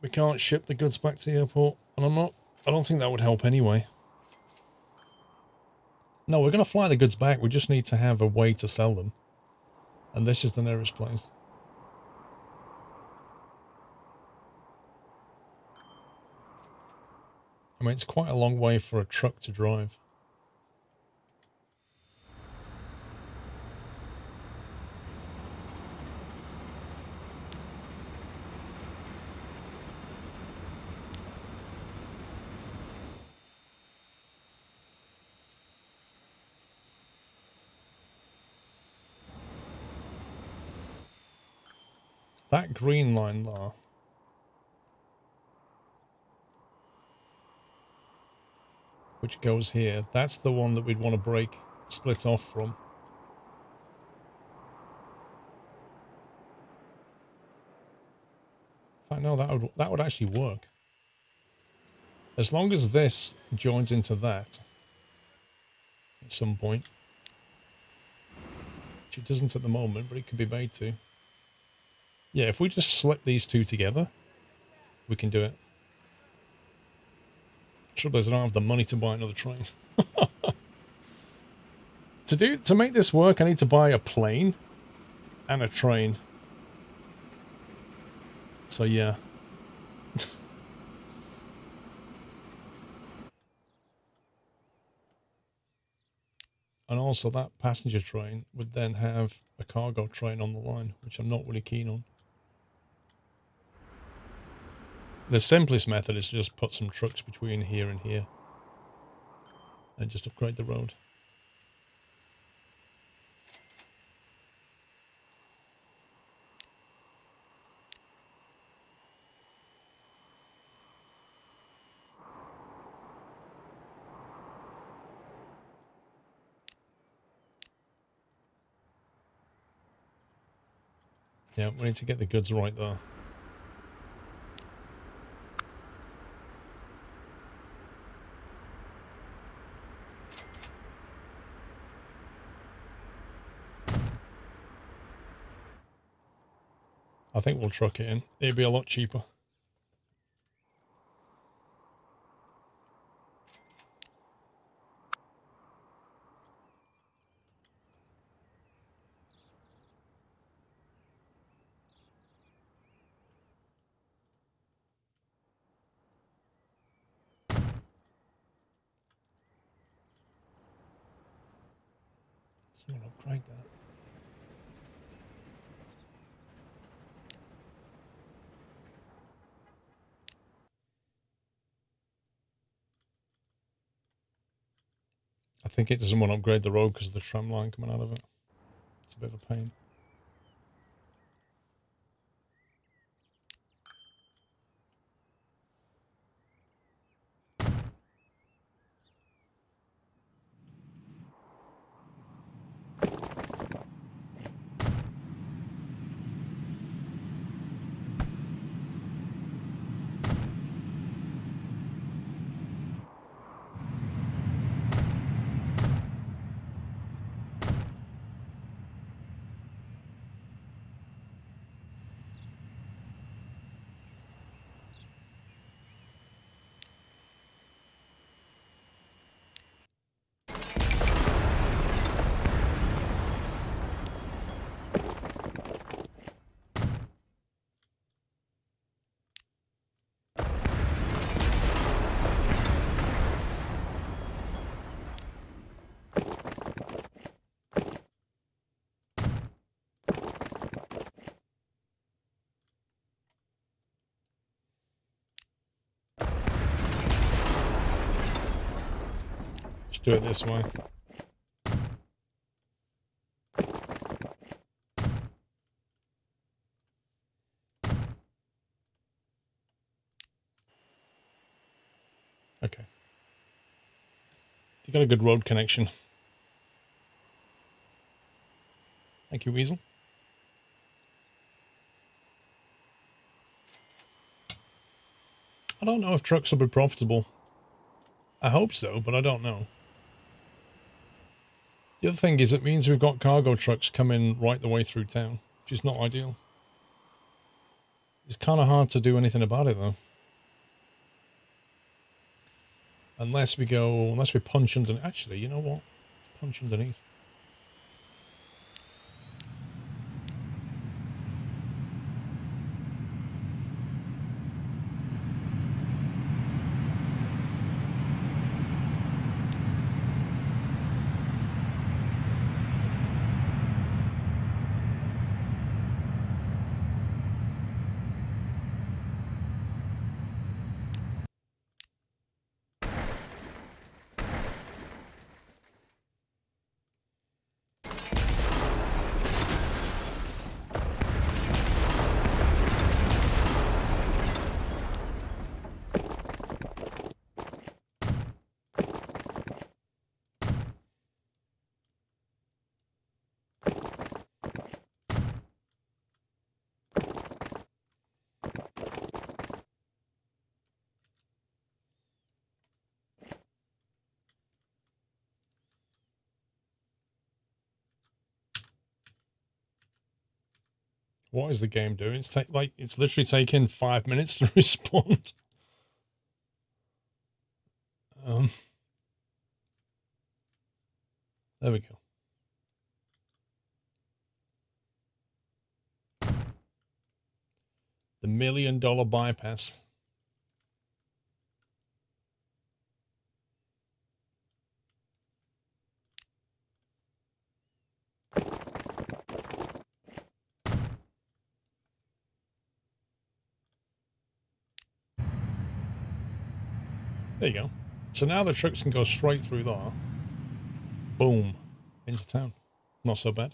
We can't ship the goods back to the airport, and I don't think that would help anyway. No, we're going to fly the goods back. We just need to have a way to sell them. And this is the nearest place. I mean, it's quite a long way for a truck to drive. That green line there, which goes here, that's the one that we'd want to break, split off from. In fact, no, that would actually work. As long as this joins into that at some point. Which it doesn't at the moment, but it could be made to. Yeah, if we just slip these two together, we can do it. Trouble is I don't have the money to buy another train. To make this work, I need to buy a plane and a train. So yeah. And also that passenger train would then have a cargo train on the line, which I'm not really keen on. The simplest method is to just put some trucks between here and here. And just upgrade the road. Yeah, we need to get the goods right there. I think we'll truck it in. It'd be a lot cheaper. So we'll upgrade that. I think it doesn't want to upgrade the road because of the tram line coming out of it. It's a bit of a pain. Just do it this way. Okay. You got a good road connection. Thank you, Weasel. I don't know if trucks will be profitable. I hope so, but I don't know. The other thing is it means we've got cargo trucks coming right the way through town, which is not ideal. It's kind of hard to do anything about it, though. Unless we punch underneath. Actually, you know what? Let's punch underneath. What is the game doing? It's literally taking 5 minutes to respond. There we go. The $1 million bypass. There you go. So now the trucks can go straight through there. Boom. Into town. Not so bad.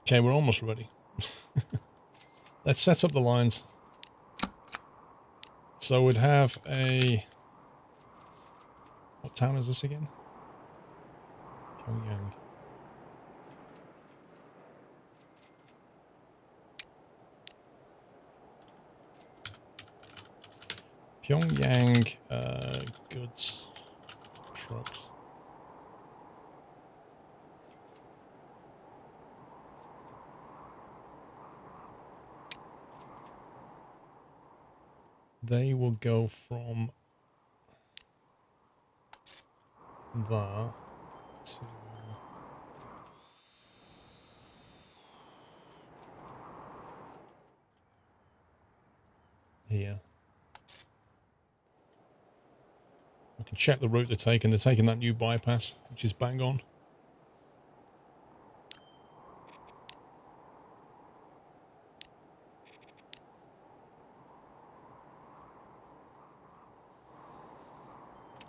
Okay, we're almost ready. Let's set up the lines. So we'd have a... What town is this again? Pyongyang. Pyongyang goods trucks. They will go from there to here. I can check the route they're taking. They're taking that new bypass, which is bang on.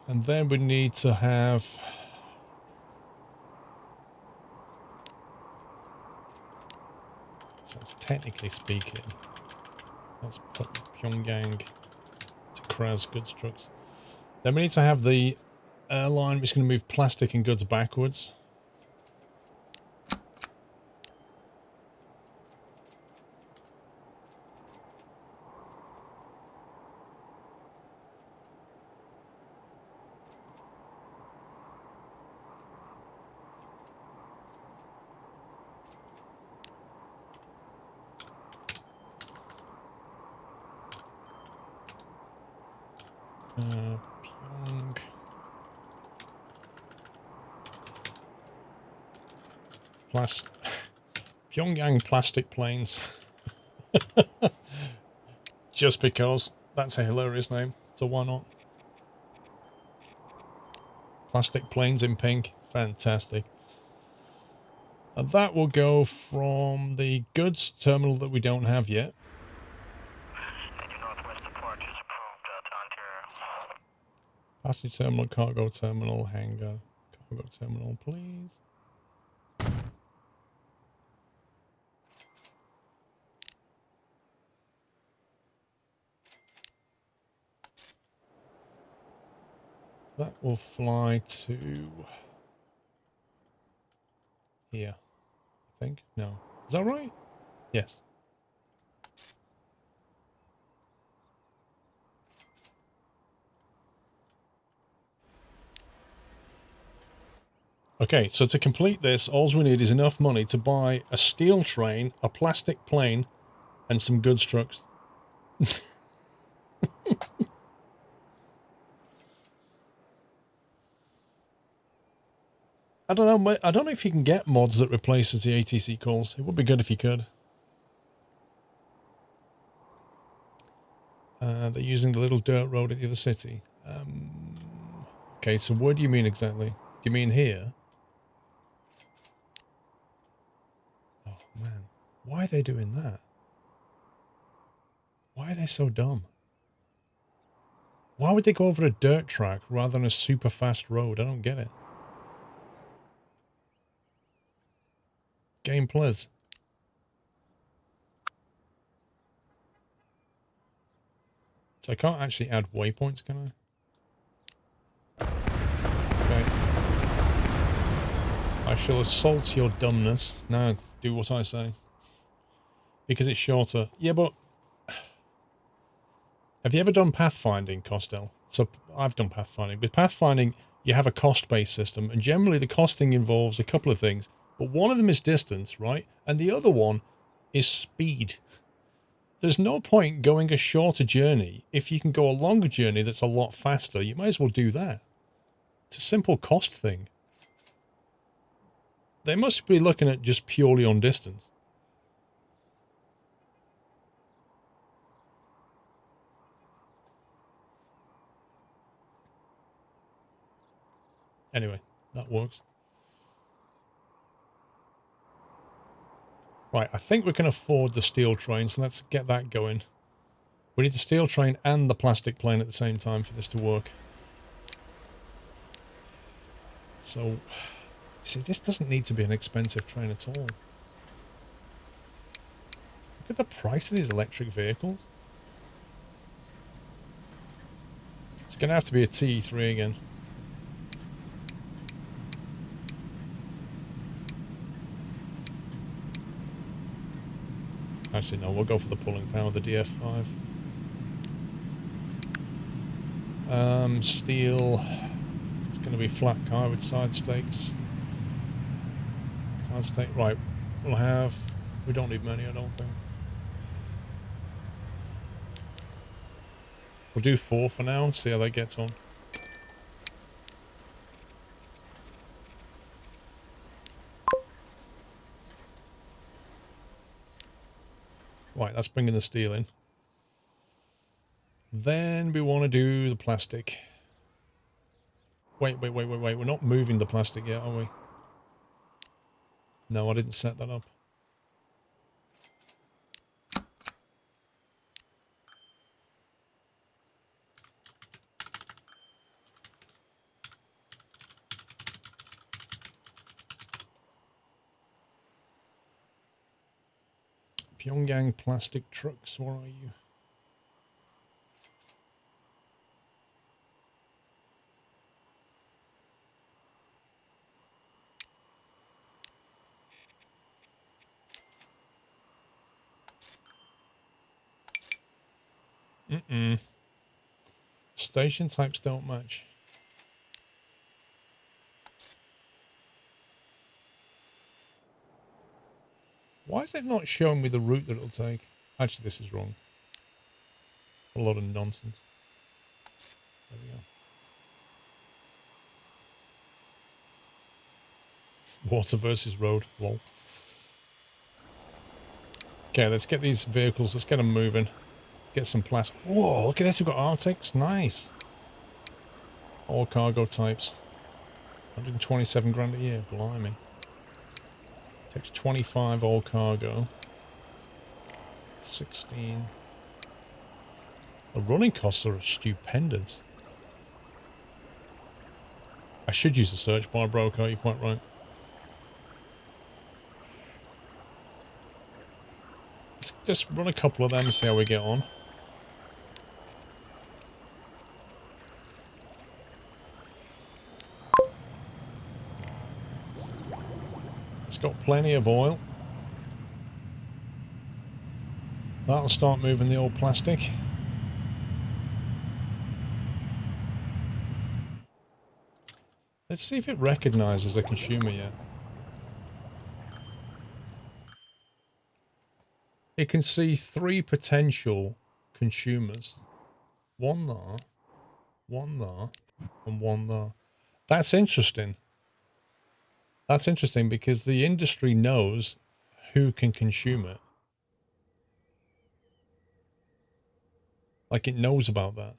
And then we need to have... So it's technically speaking, let's put Pyongyang to Kraz goods trucks. Then we need to have the airline which is going to move plastic and goods backwards. Pyongyang plastic planes. Just because. That's a hilarious name. So why not? Plastic planes in pink. Fantastic. And that will go from the goods terminal that we don't have yet. Passenger terminal, cargo terminal, hangar, cargo terminal, please. That will fly to here, I think. No. Is that right? Yes. Okay, so to complete this, all we need is enough money to buy a steel train, a plastic plane, and some goods trucks. I don't know. I don't know if you can get mods that replaces the ATC calls. It would be good if you could. They're using the little dirt road at the other city. Okay, so where do you mean exactly? Do you mean here? Oh, man. Why are they doing that? Why are they so dumb? Why would they go over a dirt track rather than a super fast road? I don't get it. Game Plus. So I can't actually add waypoints, can I? Okay. I shall assault your dumbness. Now, do what I say. Because it's shorter. Yeah, but... Have you ever done pathfinding, Costel? So, I've done pathfinding. With pathfinding, you have a cost-based system, and generally the costing involves a couple of things. But one of them is distance, right? And the other one is speed. There's no point going a shorter journey if you can go a longer journey that's a lot faster. You might as well do that. It's a simple cost thing. They must be looking at just purely on distance. Anyway, that works. Right, I think we can afford the steel train, so let's get that going. We need the steel train and the plastic plane at the same time for this to work. So, see, this doesn't need to be an expensive train at all. Look at the price of these electric vehicles. It's going to have to be a T3 again. Actually, no, we'll go for the pulling power, the DF5. Steel. It's going to be flat car with side stakes. Side stake, right. We'll have... We don't need many, I don't think. We'll do 4 for now and see how that gets on. Right, that's bringing the steel in. Then we want to do the plastic. Wait. We're not moving the plastic yet, are we? No, I didn't set that up. Pyongyang plastic trucks, where are you? Station types don't match. Why is it not showing me the route that it'll take? Actually, this is wrong. A lot of nonsense. There we go. Water versus road. Lol. Okay, let's get these vehicles. Let's get them moving. Get some plastic. Whoa, look at this. We've got Arctics. Nice. All cargo types. 127 grand a year. Blimey. Takes 25 all cargo. 16. The running costs are stupendous. I should use the search bar, Broker. You're quite right. Let's just run a couple of them and see how we get on. It's got plenty of oil. That'll start moving the old plastic. Let's see if it recognizes a consumer yet. It can see 3 potential consumers. One there, and one there. That's interesting. That's interesting because the industry knows who can consume it. Like, it knows about that.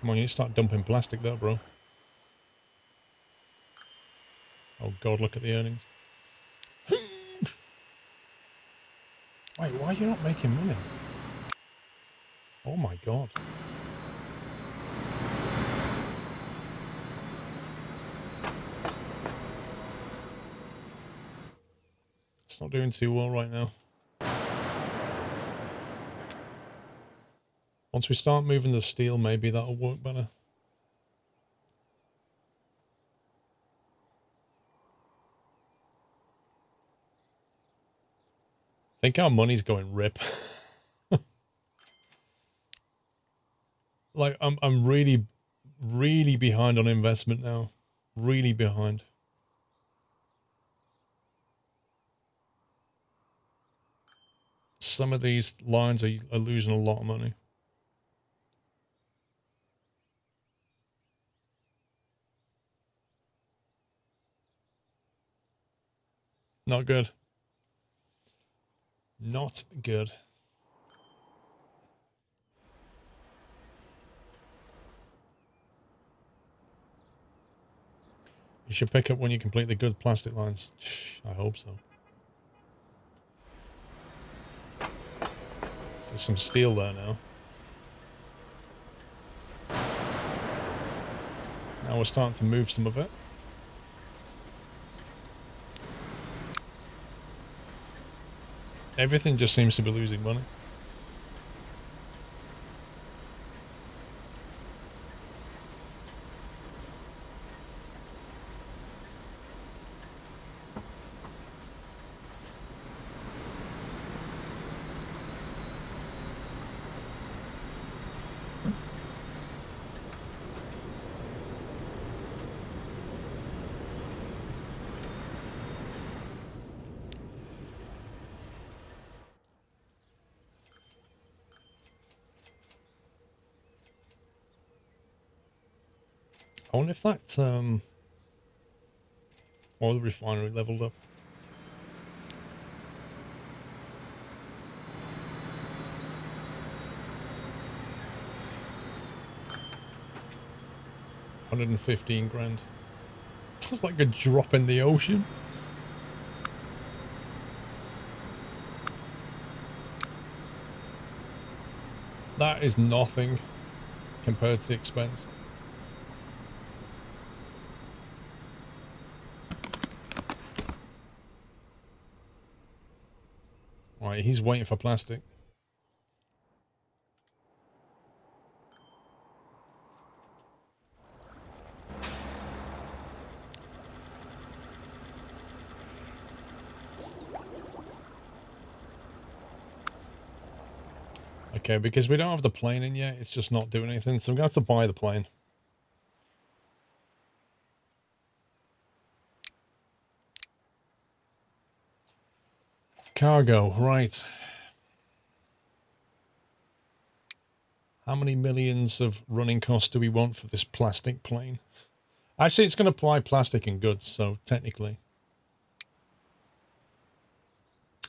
Come on, you start dumping plastic there, bro. Oh god, look at the earnings. Wait, why are you not making money? Oh my god. It's not doing too well right now. Once we start moving the steel, maybe that'll work better. I think our money's going rip. Like, I'm really behind on investment now. Really behind. Some of these lines are losing a lot of money. Not good. Not good. You should pick up when you complete the good plastic lines. I hope so. There's some steel there now. Now we're starting to move some of it. Everything just seems to be losing money. I wonder if that oil refinery leveled up. $115 grand. It's like a drop in the ocean. That is nothing compared to the expense. Right, he's waiting for plastic. Okay, because we don't have the plane in yet, it's just not doing anything, so I'm going to have to buy the plane. Cargo, right. How many millions of running costs do we want for this plastic plane? Actually, it's going to apply plastic and goods, so technically.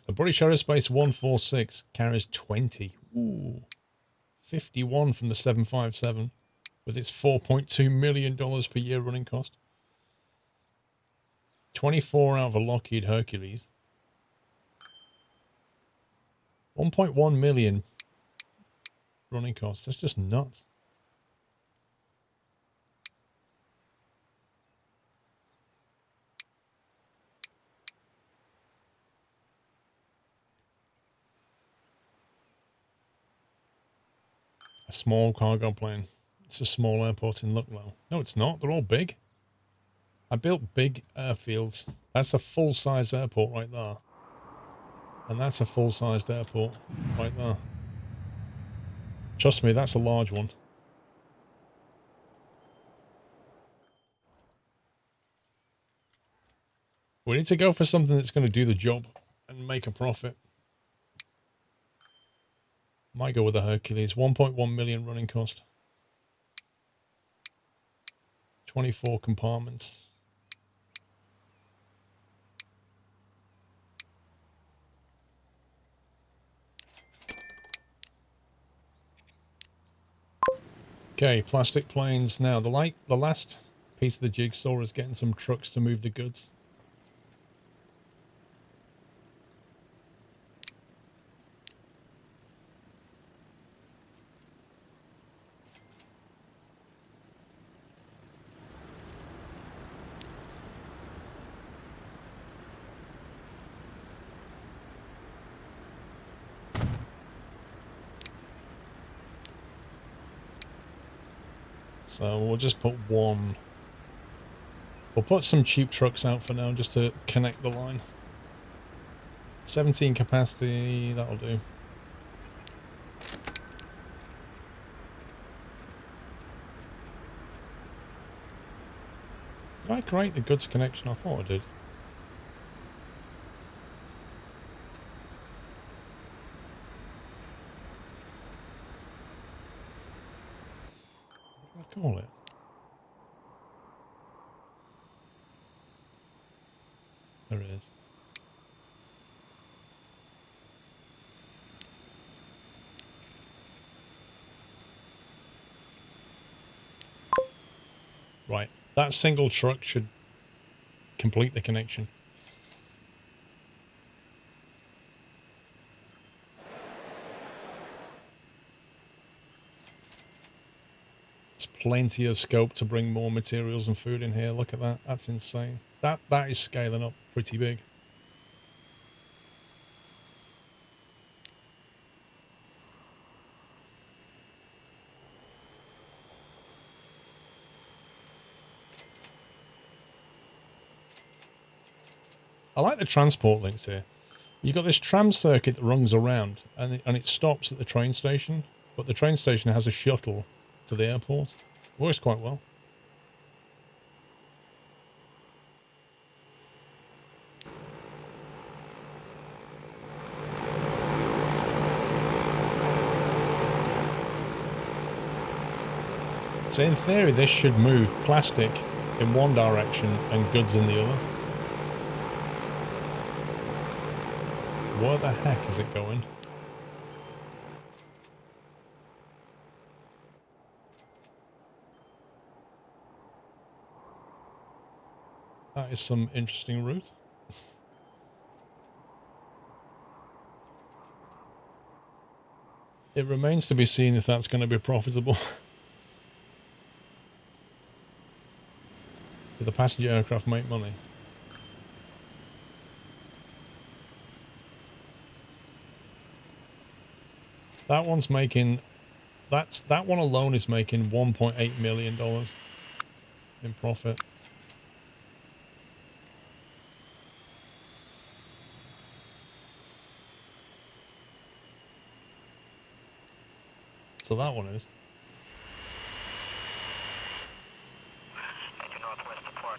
The British Aerospace 146 carries 20. Ooh. 51 from the 757 with its $4.2 million per year running cost. 24 out of a Lockheed Hercules. 1.1 million running costs. That's just nuts. A small cargo plane. It's a small airport in Lucknow. No, it's not. They're all big. I built big airfields. That's a full-size airport right there. And that's a full-sized airport right there. Trust me, that's a large one. We need to go for something that's going to do the job and make a profit. Might go with a Hercules. 1.1 million running cost. 24 compartments. Okay, plastic planes. Now, the last piece of the jigsaw is getting some trucks to move the goods. So we'll just put one. We'll put some cheap trucks out for now just to connect the line. 17 capacity, that'll do. Did I create the goods connection? I thought I did. What do I call it? There it is. Right, that single truck should complete the connection. There's plenty of scope to bring more materials and food in here. Look at that. That's insane. That is scaling up pretty big. I like the transport links here. You've got this tram circuit that runs around and it stops at the train station, but the train station has a shuttle to the airport. Works quite well. So in theory, this should move plastic in one direction and goods in the other. Where the heck is it going? That is some interesting route. It remains to be seen if that's going to be profitable. Do the passenger aircraft make money? That one's making... that one alone is making $1.8 million in profit. So that one is.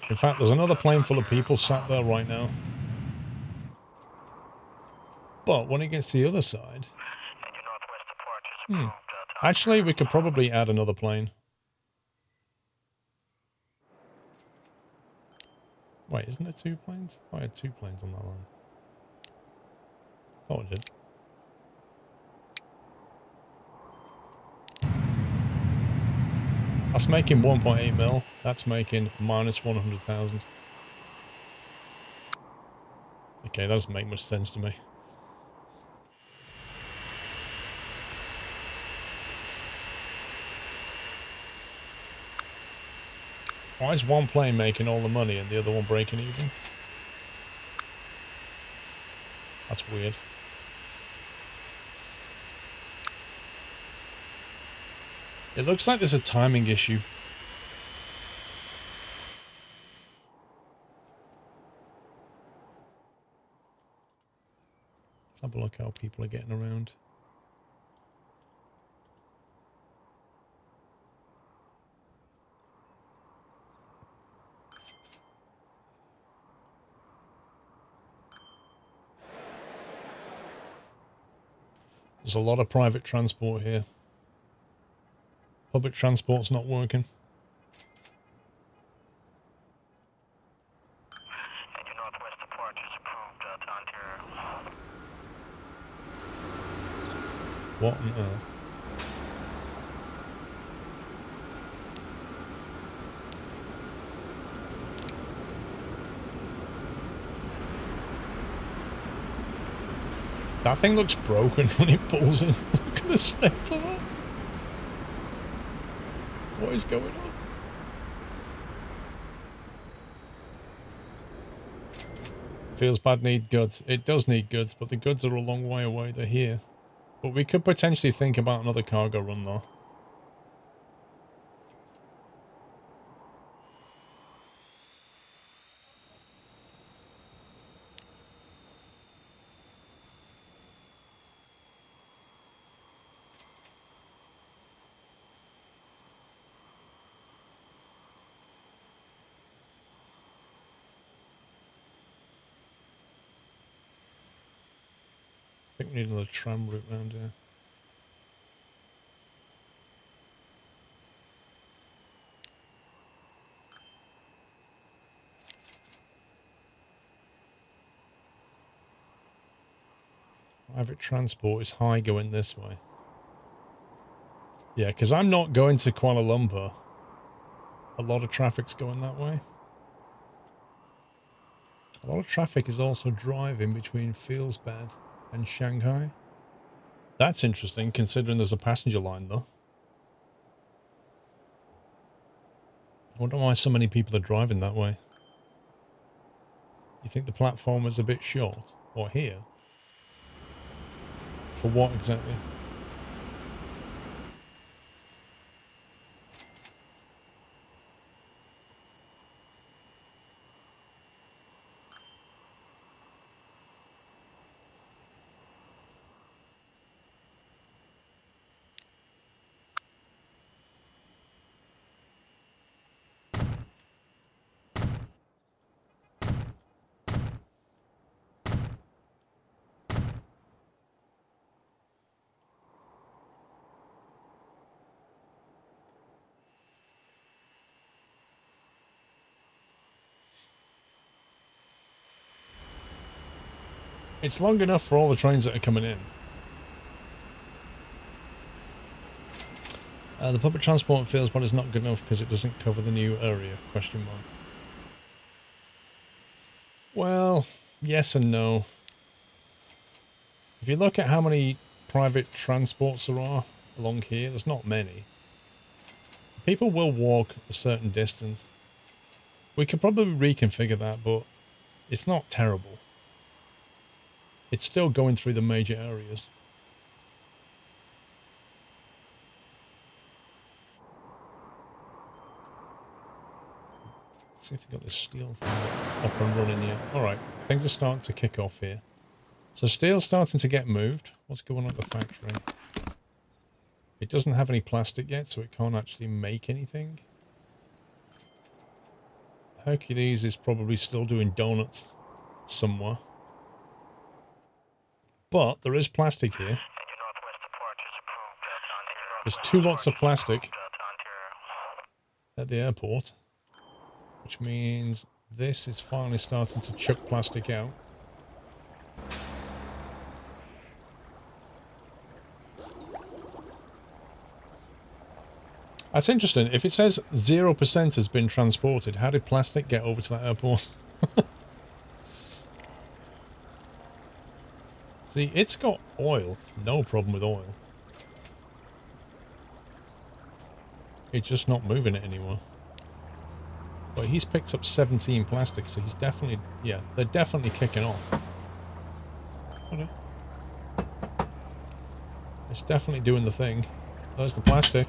In fact, there's another plane full of people sat there right now. But when it gets to the other side... Actually, we could probably add another plane. Wait, isn't there two planes? I had two planes on that line. Thought I did. That's making 1.8 mil. That's making minus 100,000. Okay, that doesn't make much sense to me. Why is one plane making all the money and the other one breaking even? That's weird. It looks like there's a timing issue. Let's have a look how people are getting around. There's a lot of private transport here. Public transport's not working. What on earth? That thing looks broken when it pulls in. Look at the state of that. What is going on? Feels bad need goods. It does need goods, but the goods are a long way away. They're here. But we could potentially think about another cargo run though. I think we need another tram route round here. Private transport is high going this way. Yeah, because I'm not going to Kuala Lumpur. A lot of traffic's going that way. A lot of traffic is also driving between Fieldsbed and Shanghai. That's interesting, considering there's a passenger line, though. I wonder why so many people are driving that way. You think the platform is a bit short? Or here? For what exactly? It's long enough for all the trains that are coming in. The public transport in Fieldsbed is not good enough because it doesn't cover the new area, question mark. Well, yes and no. If you look at how many private transports there are along here, there's not many. People will walk a certain distance. We could probably reconfigure that, but it's not terrible. It's still going through the major areas. Let's see if we got this steel thing up and running yet. Alright, things are starting to kick off here. So steel's starting to get moved. What's going on at the factory? It doesn't have any plastic yet, so it can't actually make anything. Hercules is probably still doing donuts somewhere. But there is plastic here. There's 2 lots of plastic at the airport, which means this is finally starting to chuck plastic out. That's interesting. If it says 0% has been transported, how did plastic get over to that airport? See, it's got oil. No problem with oil. It's just not moving it anymore. But he's picked up 17 plastic, so he's definitely... Yeah, they're definitely kicking off. Okay. It's definitely doing the thing. There's the plastic.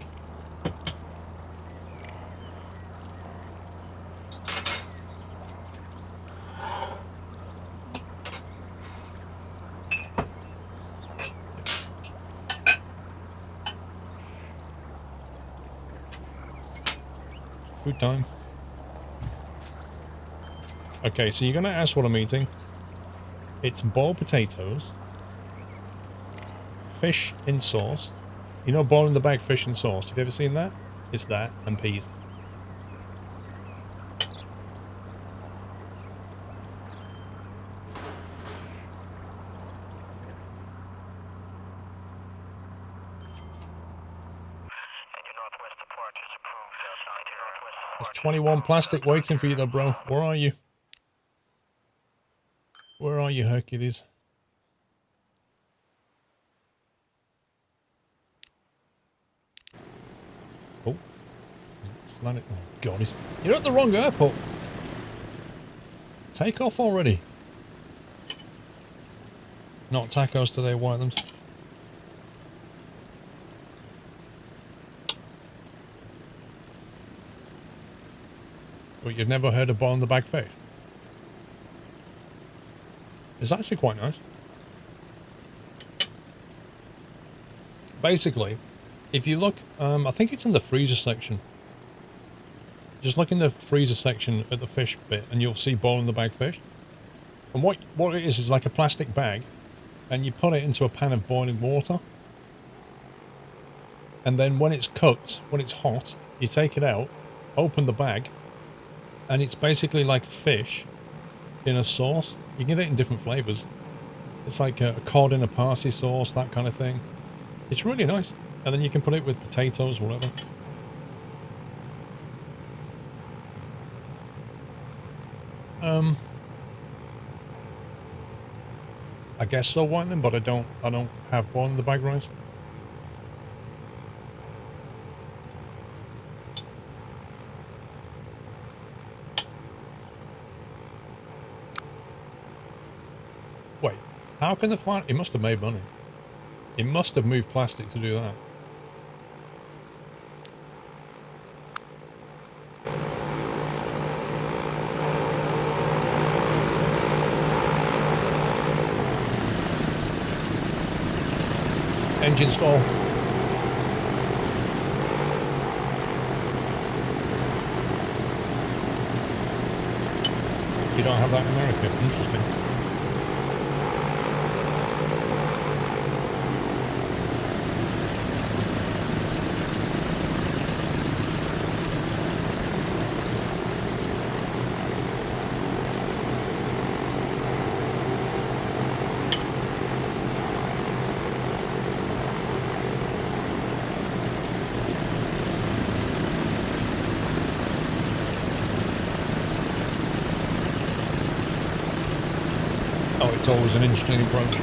Food time. Okay, so you're going to ask what I'm eating. It's boiled potatoes, fish in sauce. You know, boil in the bag fish in sauce. Have you ever seen that? It's that and peas. There's 21 plastic waiting for you though, bro. Where are you? Where are you, Hercules? Oh. Oh, God. You're at the wrong airport. Take off already. Not tacos today, Whiteland. But you've never heard of boiling the bag fish? It's actually quite nice. Basically, if you look, I think it's in the freezer section. Just look in the freezer section at the fish bit and you'll see boiling the bag fish. And what it is like a plastic bag and you put it into a pan of boiling water. And then when it's cooked, when it's hot, you take it out, open the bag, and it's basically like fish in a sauce. You can get it in different flavors. It's like a cod in a parsley sauce, that kind of thing. It's really nice. And then you can put it with potatoes, whatever. I guess so, Whiteland, but I don't have boiling the bag rice. Wait, how can the fire... It must have made money. It must have moved plastic to do that. Engine stall. You don't have that in America. Interesting. Oh, it's always an interesting approach.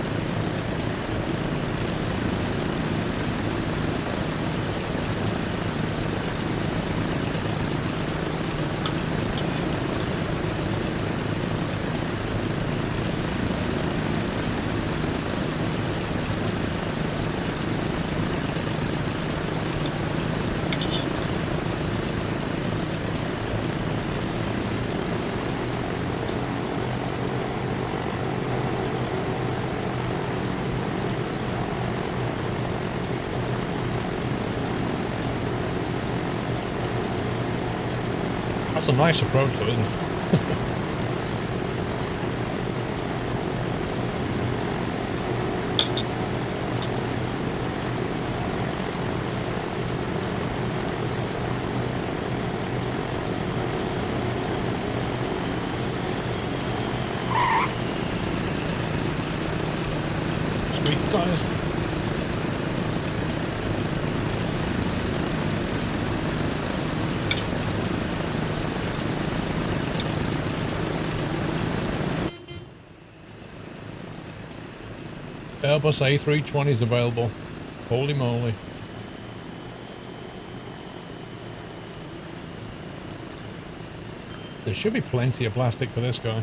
That's a nice approach though, isn't it? Squeaky tires. Airbus A320 is available. Holy moly. There should be plenty of plastic for this guy.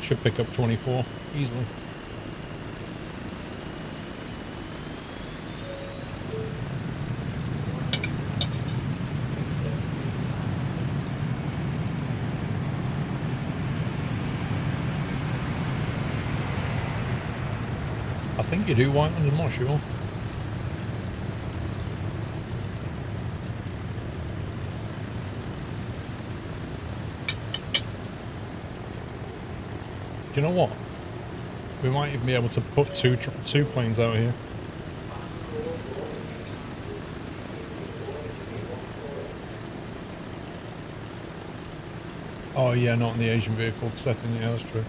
Should pick up 24 easily. I think you do, Whiteland, I'm not sure. Do you know what? We might even be able to put two planes out here. Oh yeah, not in the Asian vehicle setting. Yeah, that's true.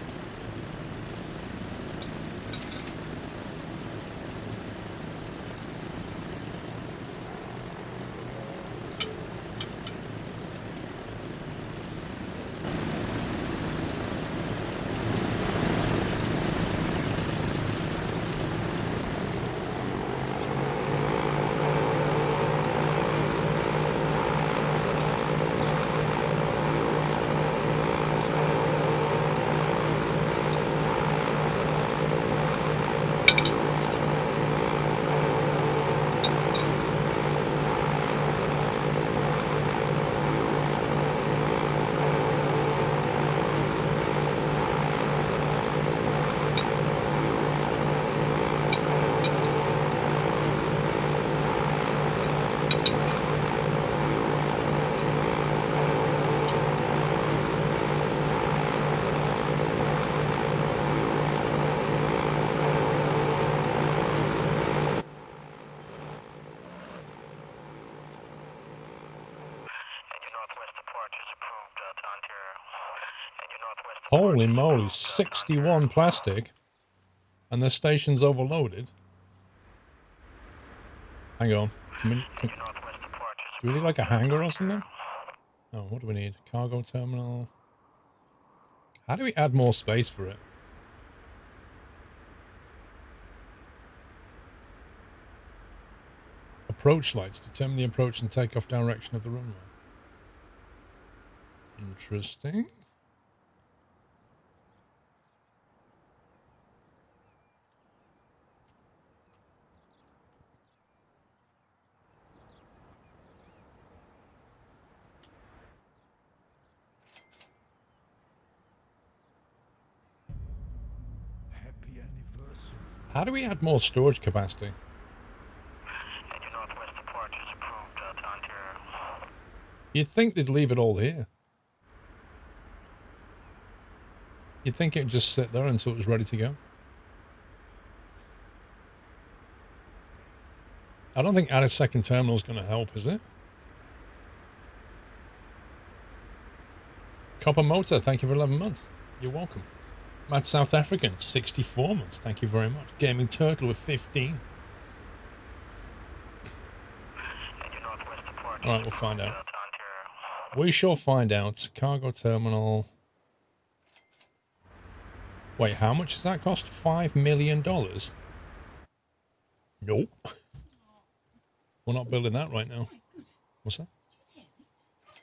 Holy moly, 61 plastic, and the station's overloaded. Hang on. Do we need like a hangar or something? Oh, what do we need? Cargo terminal. How do we add more space for it? Approach lights. Determine the approach and takeoff direction of the runway. Interesting. How do we add more storage capacity? You'd think they'd leave it all here. You'd think it'd just sit there until it was ready to go. I don't think adding a second terminal is going to help, is it? Copper Motor, thank you for 11 months. You're welcome. Mad South African, 64 months. Thank you very much. Gaming Turtle with 15. Alright, we'll find out. We shall find out. Cargo terminal. Wait, how much does that cost? $5 million? Nope. We're not building that right now. What's that?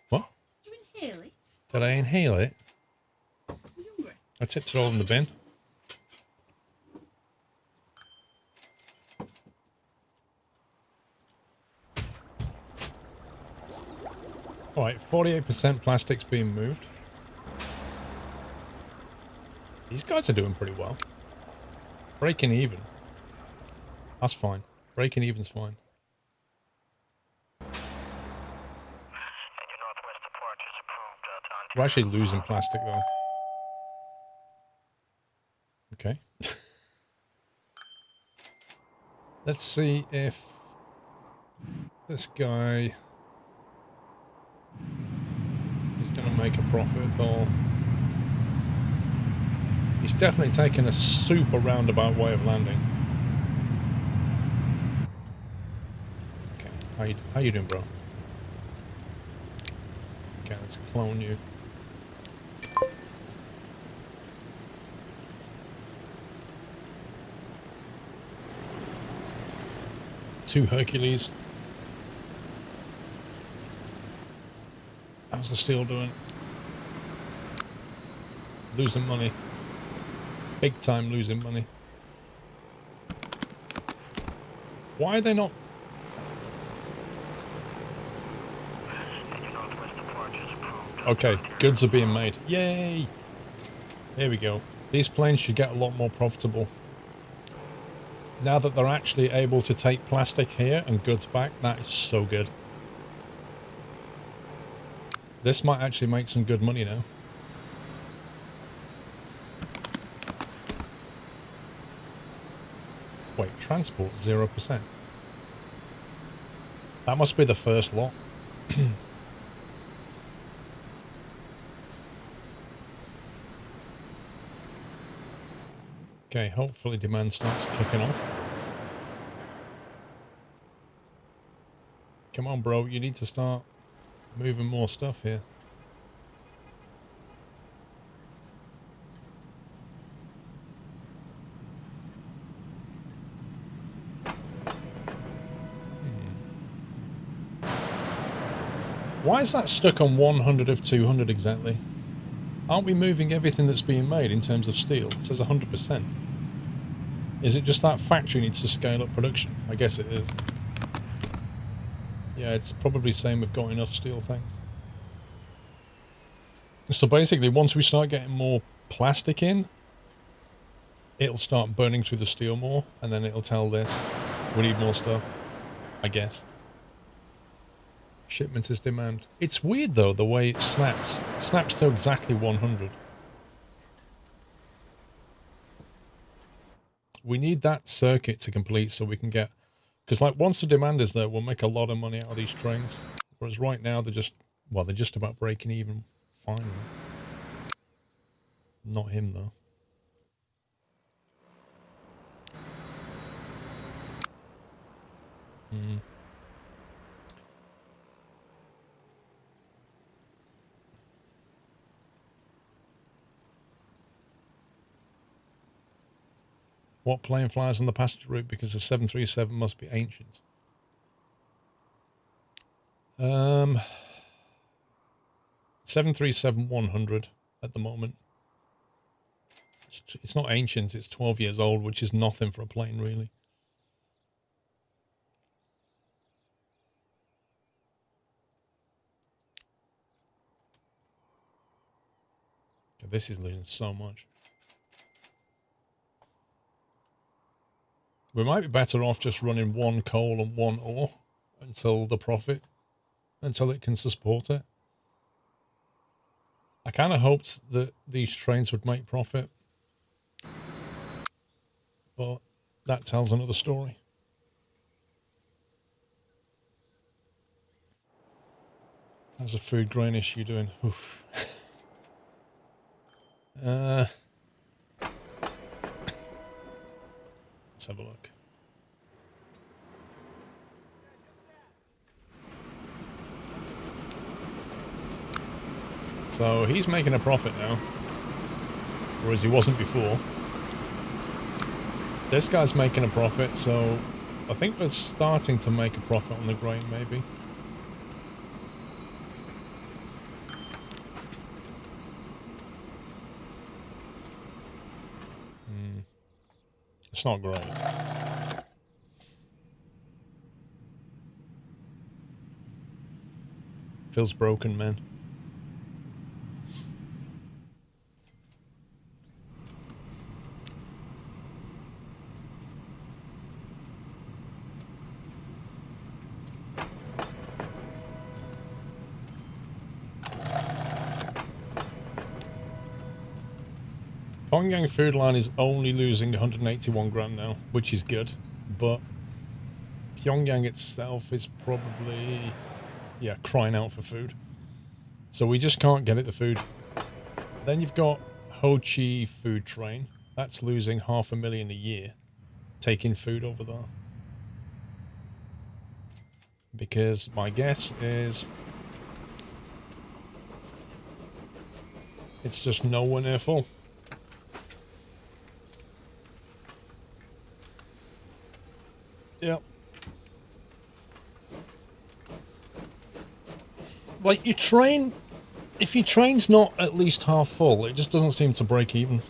What? Did you inhale it? Did I inhale it? Were you hungry? I tipped it all in the bin. Alright, 48% plastic's being moved. These guys are doing pretty well. Breaking even. That's fine. Breaking even's fine. We're actually losing plastic though. Okay. Let's see if this guy is going to make a profit at all. He's definitely taking a super roundabout way of landing. Okay, how you doing, bro? Okay, let's clone you. Two Hercules. How's the steel doing? Losing money. Big time losing money. Why are they not... Okay, goods are being made. Yay! Here we go. These planes should get a lot more profitable. Now that they're actually able to take plastic here and goods back, that is so good. This might actually make some good money now. Wait, transport 0%. That must be the first lot. Okay, hopefully demand starts kicking off. Come on, bro, you need to start moving more stuff here. Why is that stuck on 100 of 200 exactly? Aren't we moving everything that's being made in terms of steel? It says 100%. Is it just that factory needs to scale up production? I guess it is. Yeah, it's probably saying we've got enough steel things. So basically, once we start getting more plastic in, it'll start burning through the steel more, and then it'll tell this, we need more stuff, I guess. Shipment is demand. It's weird though, the way it snaps. It snaps to exactly 100. We need that circuit to complete so we can get... Because like once the demand is there, we'll make a lot of money out of these trains. Whereas right now they're just... Well, they're just about breaking even. Finally. Not him though. What plane flies on the passenger route because the 737 must be ancient? 737-100 at the moment. It's not ancient, it's 12 years old, which is nothing for a plane, really. This is losing so much. We might be better off just running one coal and one ore until the profit, until it can support it. I kind of hoped that these trains would make profit, but that tells another story. How's a food grain issue doing? Oof. Let's have a look. So he's making a profit now, whereas he wasn't before. This guy's making a profit, so I think we're starting to make a profit on the grain, maybe. It's not great. Feels broken, man. Pyongyang Food Line is only losing 181 grand now, which is good, but Pyongyang itself is probably, yeah, crying out for food. So we just can't get it the food. Then you've got Ho Chi Food Train. That's losing $500,000 a year, taking food over there. Because my guess is it's just nowhere near full. Yep. Like your train, if your train's not at least half full, it just doesn't seem to break even.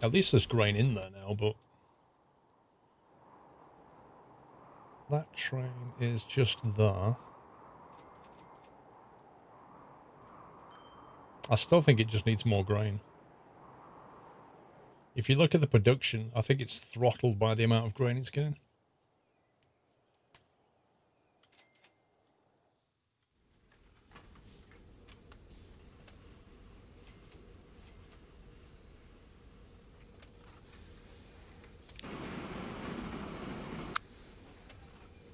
At least there's grain in there now, but that train is just there. I still think it just needs more grain. If you look at the production, I think it's throttled by the amount of grain it's getting.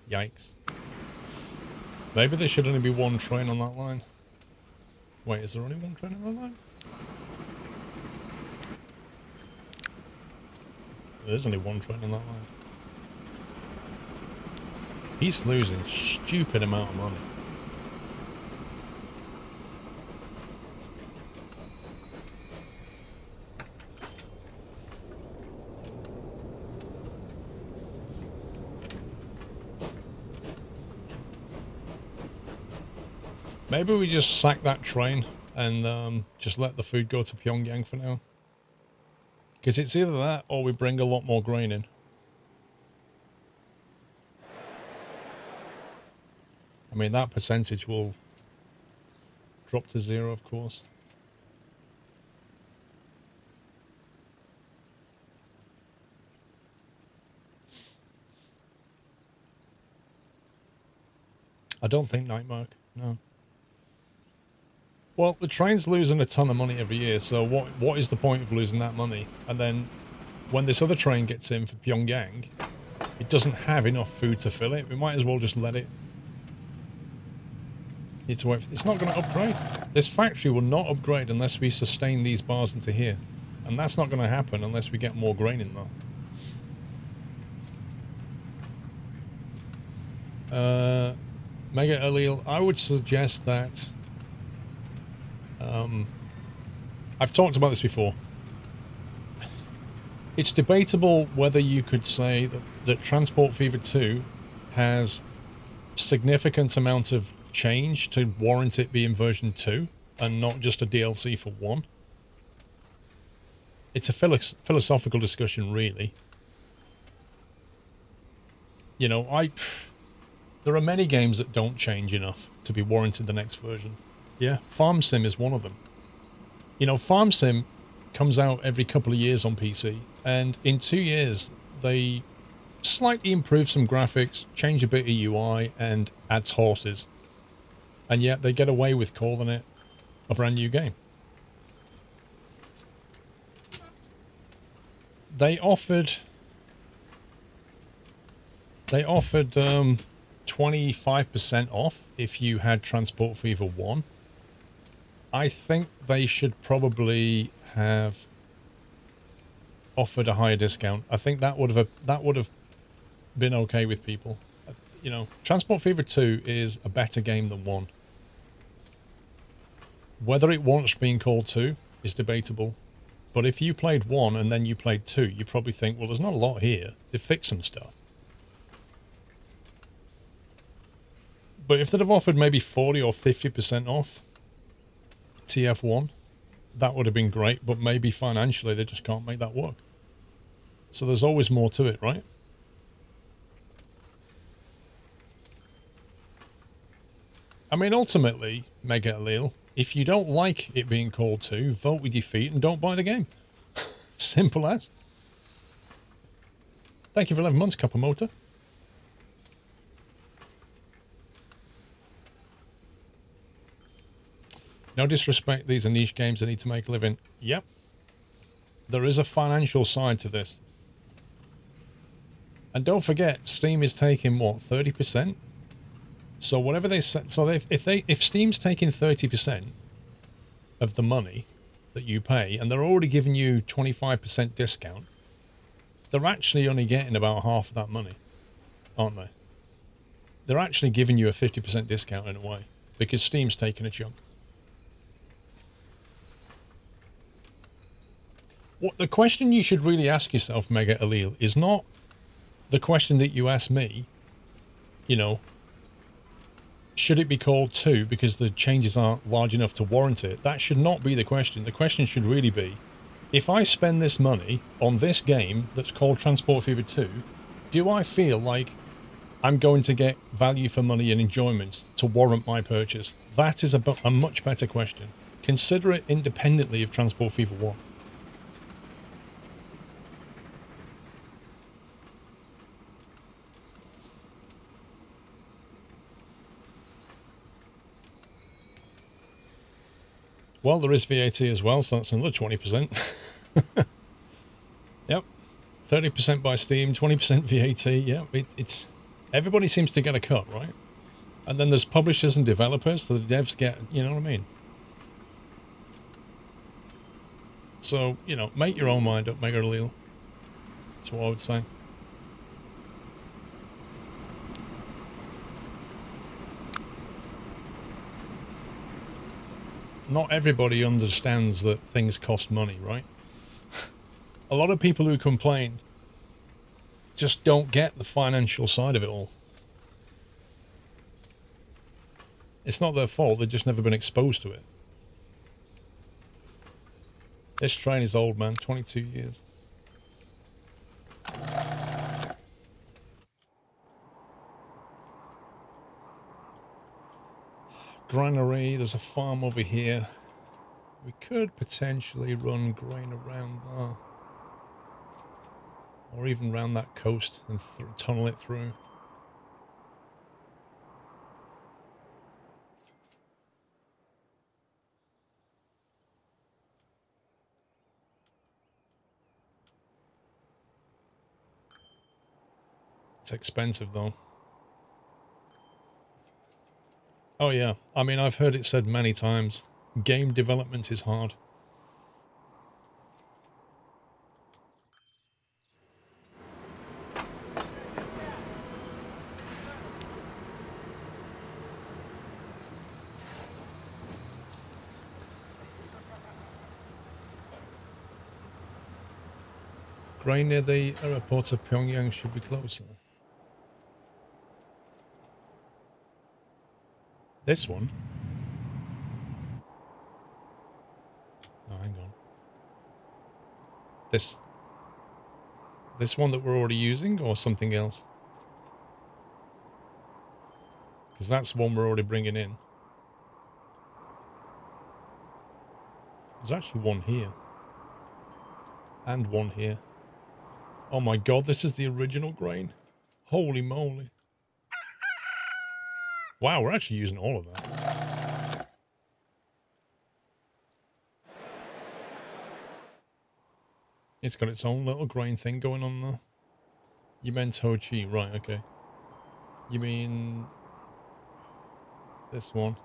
Yikes. Maybe there should only be one train on that line. Wait, is there only one train on that line? There's only one train on that line. He's losing a stupid amount of money. Maybe we just sack that train and just let the food go to Pyongyang for now. Because it's either that or we bring a lot more grain in. I mean, that percentage will drop to 0, of course. I don't think Nightmark, no. Well, the train's losing a ton of money every year, so what is the point of losing that money? And then when this other train gets in for Pyongyang, it doesn't have enough food to fill it. We might as well just let it. Need to wait. It's not going to upgrade. This factory will not upgrade unless we sustain these bars into here. And that's not going to happen unless we get more grain in there. Mega Allele, I would suggest that... I've talked about this before. It's debatable whether you could say that Transport Fever 2 has significant amount of change to warrant it being version 2 and not just a DLC for 1. It's a philosophical discussion, really. You know, there are many games that don't change enough to be warranted the next version. Yeah, Farm Sim is one of them. You know, Farm Sim comes out every couple of years on PC, and in 2 years they slightly improve some graphics, change a bit of UI, and adds horses. And yet they get away with calling it a brand new game. They offered 25% off if you had Transport Fever 1. I think they should probably have offered a higher discount. I think that would have been okay with people. You know, Transport Fever 2 is a better game than 1. Whether it wants being called 2 is debatable. But if you played 1 and then you played 2, you probably think, well, there's not a lot here. They've fixed some stuff. But if they'd have offered maybe 40 or 50% off TF1, that would have been great, but maybe financially they just can't make that work. So there's always more to it, right? I mean, ultimately, Mega Allele, if you don't like it being called 2, vote with your feet and don't buy the game. Simple as. Thank you for 11 months, Copper Motor. No disrespect, these are niche games that need to make a living. Yep. There is a financial side to this. And don't forget, Steam is taking, what, 30%? So whatever they set, so if Steam's taking 30% of the money that you pay, and they're already giving you 25% discount, they're actually only getting about half of that money, aren't they? They're actually giving you a 50% discount in a way, because Steam's taking a chunk. What the question you should really ask yourself, Mega Allele, is not the question that you asked me, you know, should it be called 2 because the changes aren't large enough to warrant it? That should not be the question. The question should really be, If I spend this money on this game that's called Transport Fever 2, do I feel like I'm going to get value for money and enjoyment to warrant my purchase? That is a much better question. Consider it independently of Transport Fever 1. Well, there is VAT as well, so that's another 20%. Yep. 30% by Steam, 20% VAT. Yeah, it's everybody seems to get a cut, right? And then there's publishers and developers, so the devs get, you know what I mean? So, you know, make your own mind up, Mega Leel. That's what I would say. Not everybody understands that things cost money, right? A lot of people who complain just don't get the financial side of it all. It's not their fault, they've just never been exposed to it. This train is old, man. 22 years. Granary, there's a farm over here. We could potentially run grain around there. Or even round that coast and tunnel it through. It's expensive though. Oh yeah, I mean, I've heard it said many times. Game development is hard. Grain near the airport of Pyongyang should be closer. This one? Oh, hang on. This one that we're already using, or something else? Because that's the one we're already bringing in. There's actually one here. And one here. Oh my god, this is the original grain. Holy moly. Wow, we're actually using all of that. It's got its own little grain thing going on there. You meant Ho Chi, right, okay. You mean this one?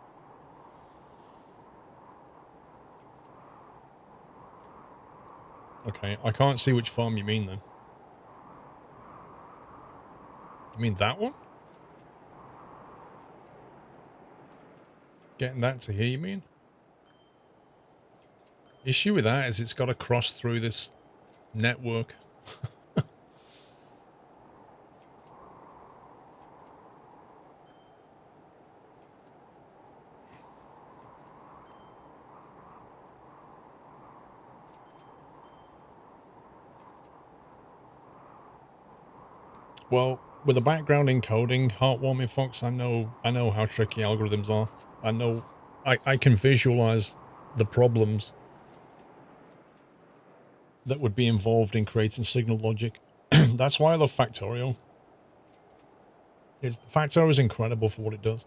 Okay, I can't see which farm you mean then. You mean that one? Getting that to here, you mean? Issue with that is it's got to cross through this network. Well, with a background in coding, heartwarming Fox, I know how tricky algorithms are. I can visualize the problems that would be involved in creating signal logic. That's why I love Factorio. Factorio is incredible for what it does.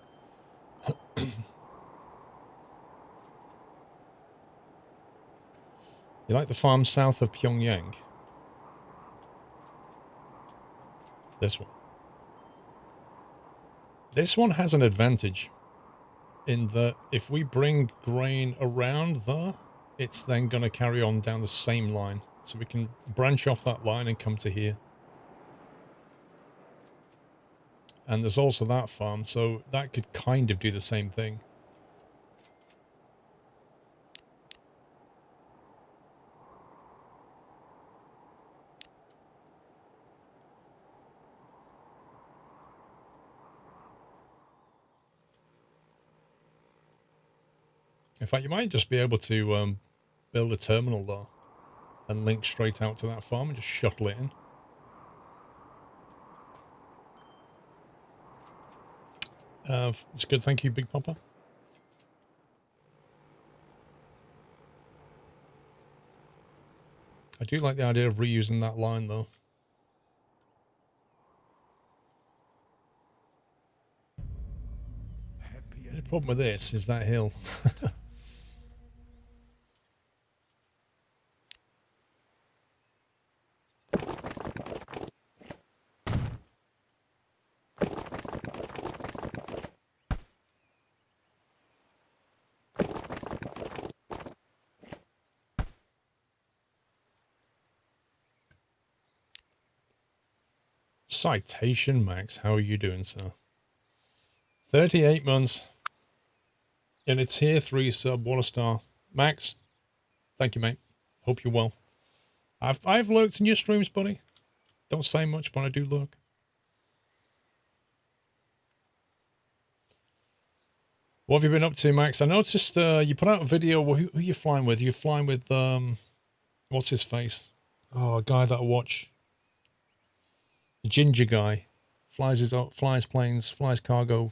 You like the farm south of Pyongyang? This one. This one has an advantage in that if we bring grain around there, it's then going to carry on down the same line. So we can branch off that line and come to here. And there's also that farm, so that could kind of do the same thing. In fact, you might just be able to build a terminal there. and link straight out to that farm and just shuttle it in. It's good. Thank you, Big Papa. I do like the idea of reusing that line, though. The problem with this is that hill. Citation Max, how are you doing, sir? 38 months. And it's tier 3 sub, what a star. Max, thank you, mate. Hope you're well. I've lurked in your streams, buddy. Don't say much, but I do lurk. What have you been up to, Max? I noticed you put out a video. Who are you flying with? You're flying with, what's his face? Oh, a guy that I watch. The ginger guy. Flies planes, flies cargo.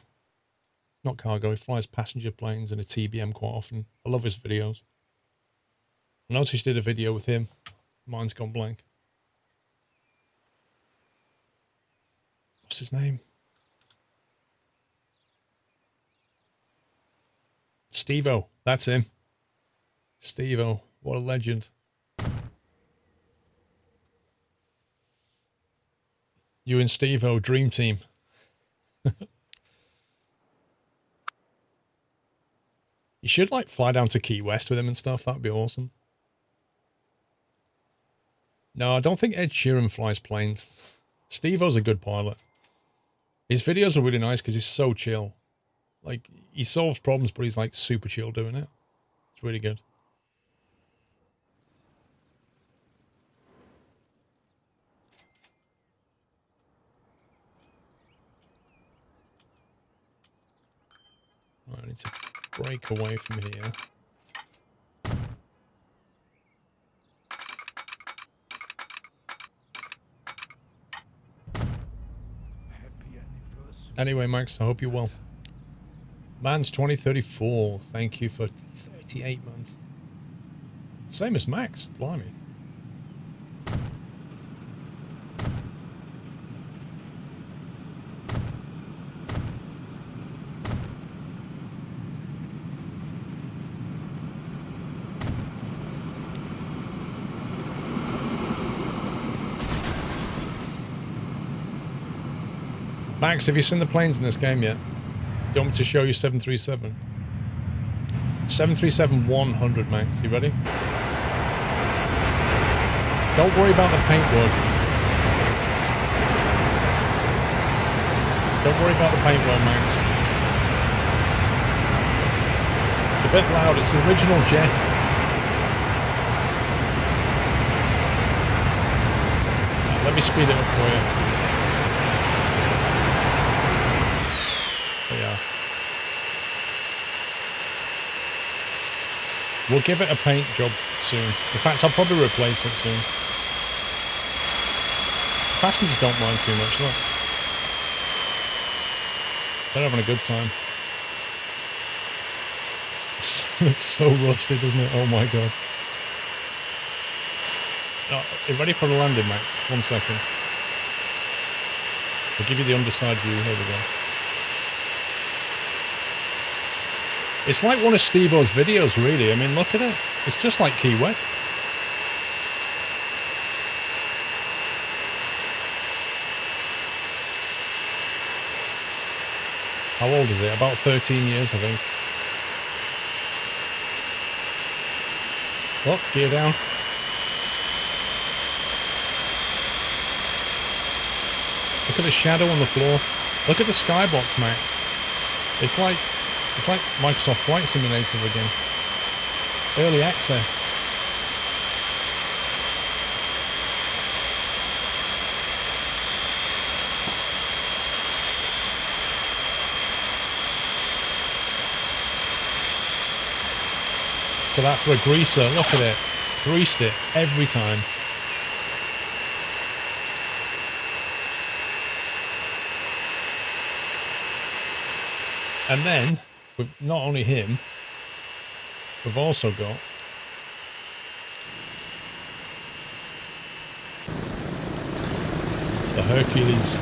Not cargo, he flies passenger planes and a TBM quite often. I love his videos. I noticed you did a video with him. Mine's gone blank. What's his name? Steve-O. That's him. Steve-O. What a legend. You and Steve-O, dream team. You should, like, fly down to Key West with him and stuff. That'd be awesome. No, I don't think Ed Sheeran flies planes. Steve-O's a good pilot. His videos are really nice because he's so chill. Like, he solves problems, but he's, like, super chill doing it. It's really good. Right, I need to break away from here. Anyway, Max, I hope you're well. Man's 2034. Thank you for 38 months. Same as Max. Blimey. Max, have you seen the planes in this game yet? Do you want me to show you 737? 737-100, Max. You ready? Don't worry about the paintwork. Don't worry about the paintwork, Max. It's a bit loud. It's the original jet. Let me speed it up for you. Yeah. We'll give it a paint job soon. In fact, I'll probably replace it soon. Passengers don't mind too much, look. They're having a good time. It looks so rusted, doesn't it? Oh my god. Oh, are you ready for the landing, Max? 1 second. I'll give you the underside view. Here we go. It's like one of Steve-O's videos, really. I mean, look at it. It's just like Key West. How old is it? About 13 years, I think. Oh, gear down. Look at the shadow on the floor. Look at the skybox, Max. It's like Microsoft Flight Simulator again. Early access. Look at that for a greaser. Look at it. Greased it every time. And then, with not only him, we've also got the Hercules.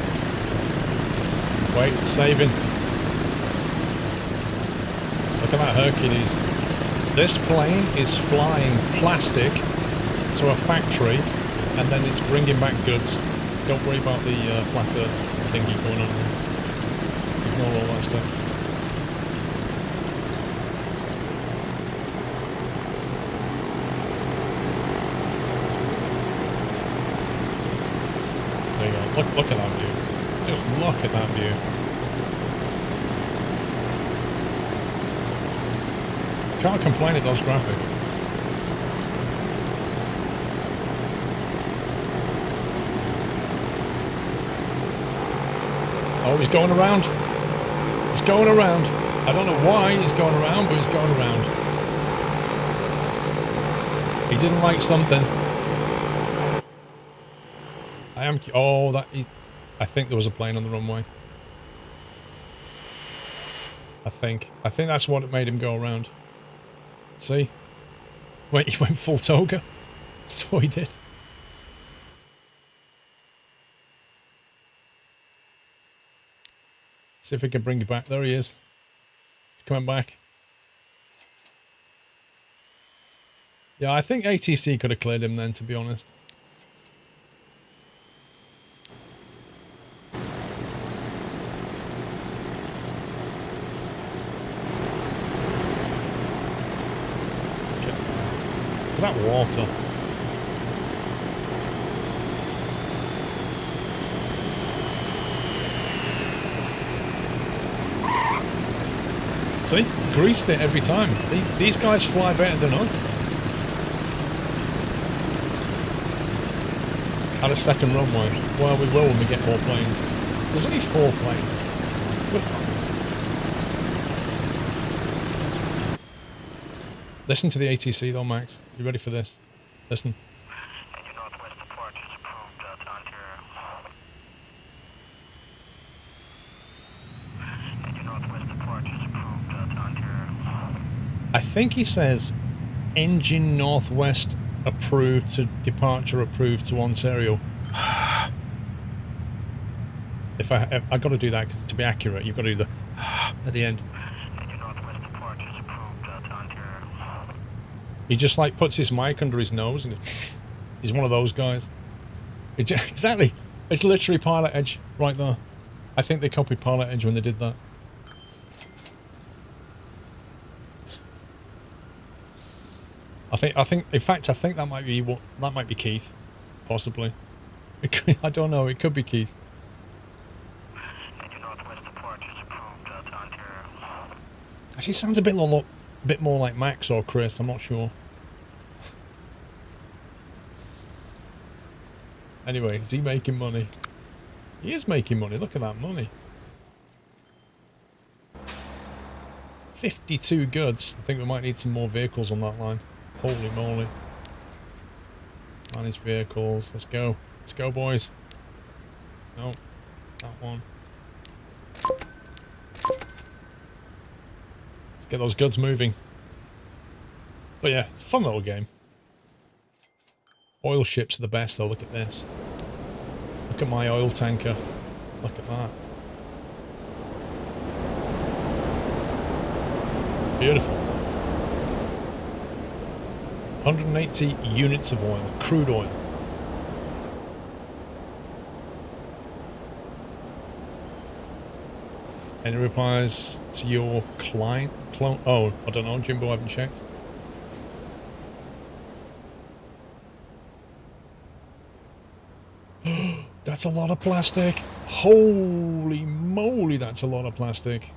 Wait, it's saving. Look at that Hercules. This plane is flying plastic to a factory, and then it's bringing back goods. Don't worry about the flat earth thingy going on there. Ignore all that stuff. There you go. Look at that view. Just look at that view. Can't complain at those graphics. Oh, he's going around. He's going around. I don't know why he's going around, but he's going around. He didn't like something. Oh, I think there was a plane on the runway. I think that's what it made him go around. See? Wait, he went full toga. That's what he did. See if we can bring you back. There he is. He's coming back. Yeah, I think ATC could have cleared him then, to be honest. That water. See? Greased it every time. These guys fly better than us. At a second runway. Well, we will when we get more planes. There's only 4 planes. We're fine. Listen to the ATC though, Max. You ready for this? Listen. I think he says engine northwest approved to departure approved to Ontario. If I got to do that because to be accurate, you've got to do the at the end. He just like puts his mic under his nose and he's one of those guys. Exactly. It's literally Pilot Edge right there. I think they copied Pilot Edge when they did that. I think in fact I think that might be Keith, possibly. I don't know, it could be Keith. Actually sounds a bit more like Max or Chris, I'm not sure. Anyway, is he making money? He is making money, look at that money. 52 goods. I think we might need some more vehicles on that line. Holy moly. Manage vehicles, let's go. Let's go, boys. No, that one. Let's get those goods moving. But yeah, it's a fun little game. Oil ships are the best though, look at this. Look at my oil tanker. Look at that. Beautiful. 180 units of oil, crude oil. Any replies to your clone? Oh, I don't know, Jimbo, I haven't checked. That's a lot of plastic. Holy moly, that's a lot of plastic.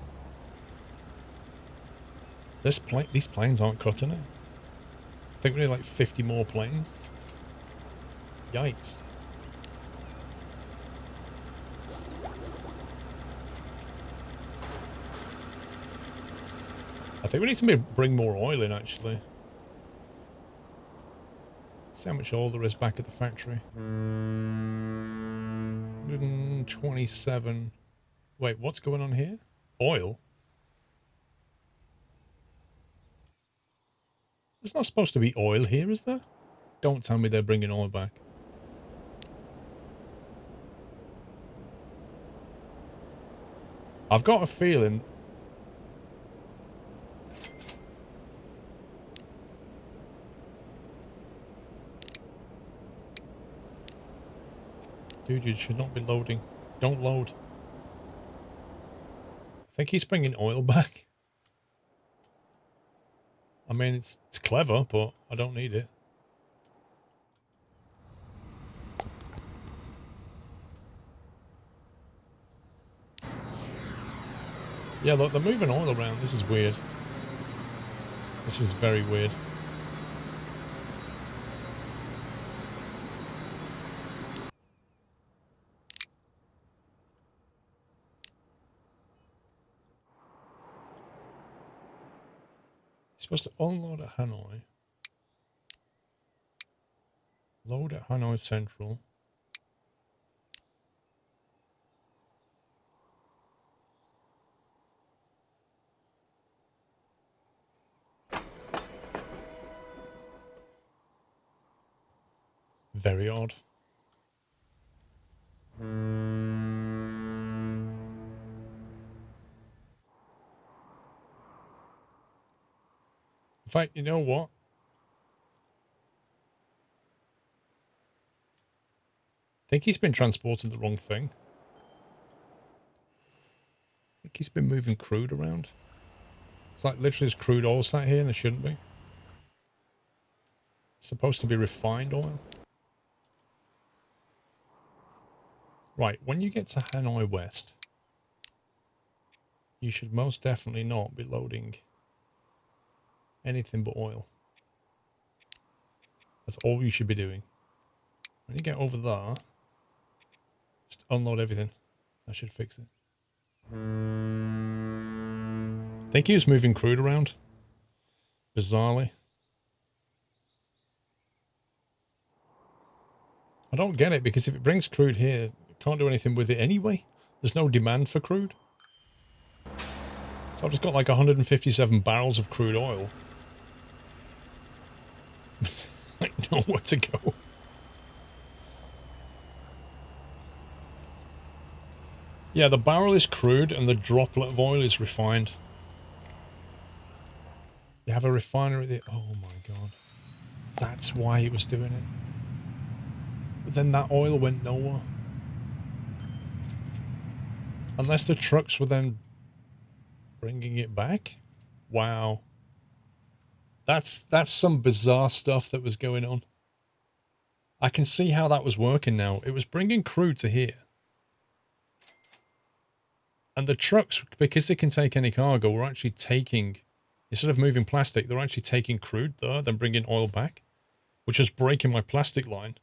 These planes aren't cutting it. I think we need like 50 more planes. Yikes. I think we need to bring more oil in, actually. Let's see how much oil there is back at the factory. 127. Wait, what's going on here? Oil? There's not supposed to be oil here, is there? Don't tell me they're bringing oil back. I've got a feeling... Dude, you should not be loading. Don't load. I think he's bringing oil back. I mean, it's clever, but I don't need it. Yeah, look, they're moving oil around. This is weird. This is very weird. You're supposed to unload at Hanoi. Load at Hanoi Central. Very odd. In fact, you know what? I think he's been transporting the wrong thing. I think he's been moving crude around. It's like literally there's crude oil sat here and there shouldn't be. It's supposed to be refined oil. Right, when you get to Hanoi West, you should most definitely not be loading anything but oil. That's all you should be doing. When you get over there, just unload everything. That should fix it. I think he was moving crude around. Bizarrely. I don't get it, because if it brings crude here, it can't do anything with it anyway. There's no demand for crude. So I've just got like 157 barrels of crude oil. Like, nowhere to go. Yeah, the barrel is crude and the droplet of oil is refined. You have a refinery there. Oh my god. That's why it was doing it. But then that oil went nowhere. Unless the trucks were then bringing it back? Wow. That's some bizarre stuff that was going on. I can see how that was working now. It was bringing crude to here. And the trucks, because they can take any cargo, were actually taking, instead of moving plastic, they're actually taking crude there, then bringing oil back, which was breaking my plastic line.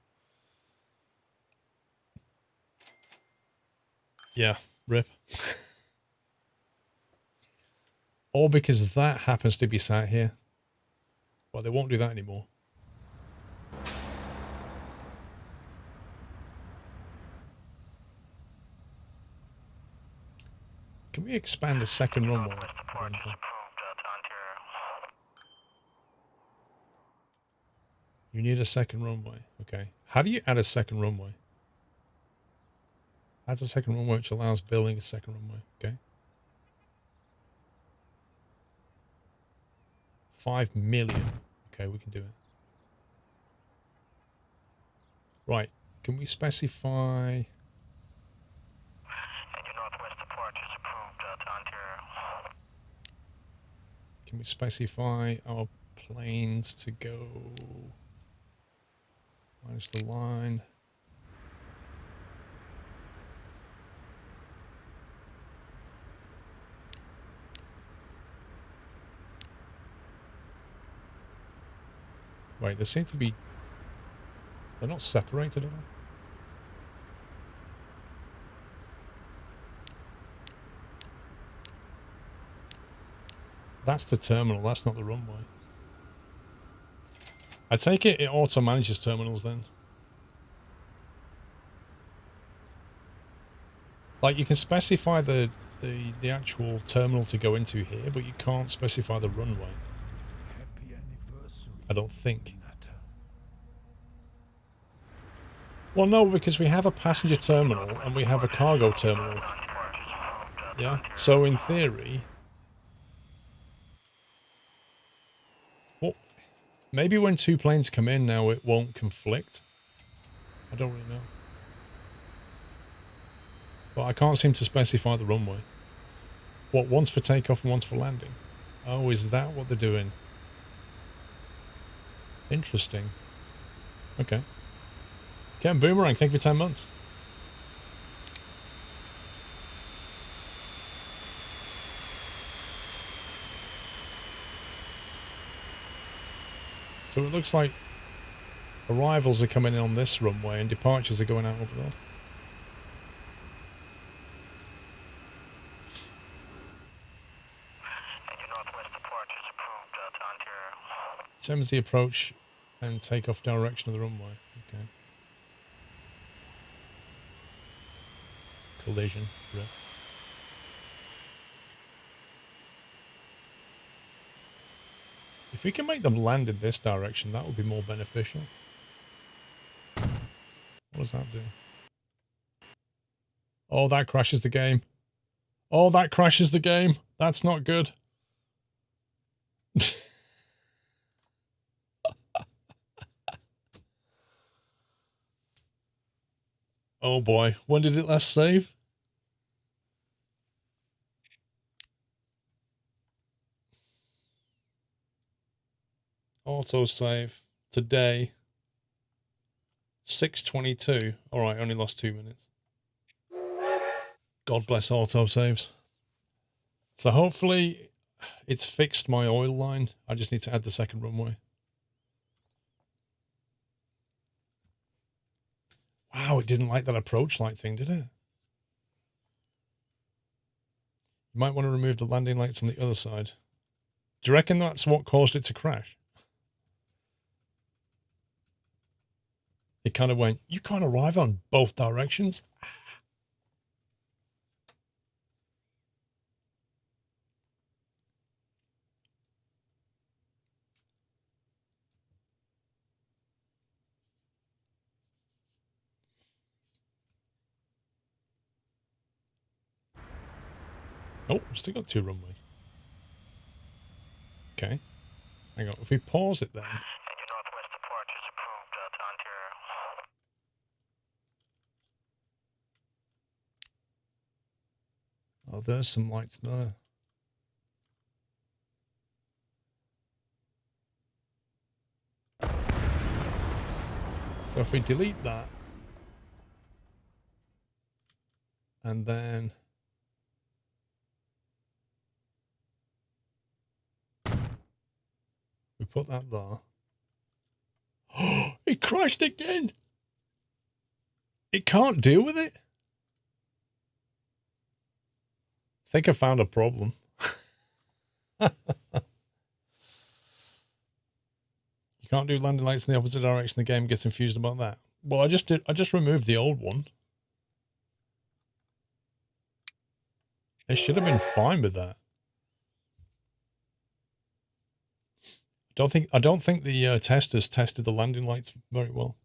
Yeah, rip. All because that happens to be sat here. Well, they won't do that anymore. Can we expand a second runway? You need a second runway. Okay. How do you add a second runway? Adds a second runway, which allows building a second runway. Okay. 5 million. Okay, we can do it. Right. Can we specify... Can we specify our planes to go... Minus the line... Wait, they seem to be... They're not separated, are they? That's the terminal, that's not the runway. I take it auto manages terminals then. Like, you can specify the actual terminal to go into here, but you can't specify the runway. I don't think. Well, no, because we have a passenger terminal and we have a cargo terminal. Yeah, so in theory... Well, maybe when two planes come in now it won't conflict. I don't really know. But I can't seem to specify the runway. What, one's for takeoff and one's for landing? Oh, is that what they're doing? Interesting. Okay. Ken Boomerang, thank you for 10 months. So it looks like arrivals are coming in on this runway and departures are going out over there. Same as the approach and takeoff direction of the runway. Okay. Collision. Rip. If we can make them land in this direction, that would be more beneficial. What does that do? Oh, that crashes the game. Oh, that crashes the game. That's not good. Oh boy, when did it last save? Auto save today. 6:22. All right, only lost 2 minutes. God bless auto saves. So hopefully it's fixed my oil line. I just need to add the second runway. Wow, it didn't like that approach light thing, did it? You might want to remove the landing lights on the other side. Do you reckon that's what caused it to crash? It kind of went, you can't arrive on both directions. Oh, we've still got 2 runways. Okay. Hang on. If we pause it then. Oh, there's some lights there. So if we delete that. And then. We put that there. Oh, it crashed again. It can't deal with it. I think I found a problem. You can't do landing lights in the opposite direction. The game gets confused about that. Well, I just removed the old one. It should have been fine with that. I don't think the testers tested the landing lights very well.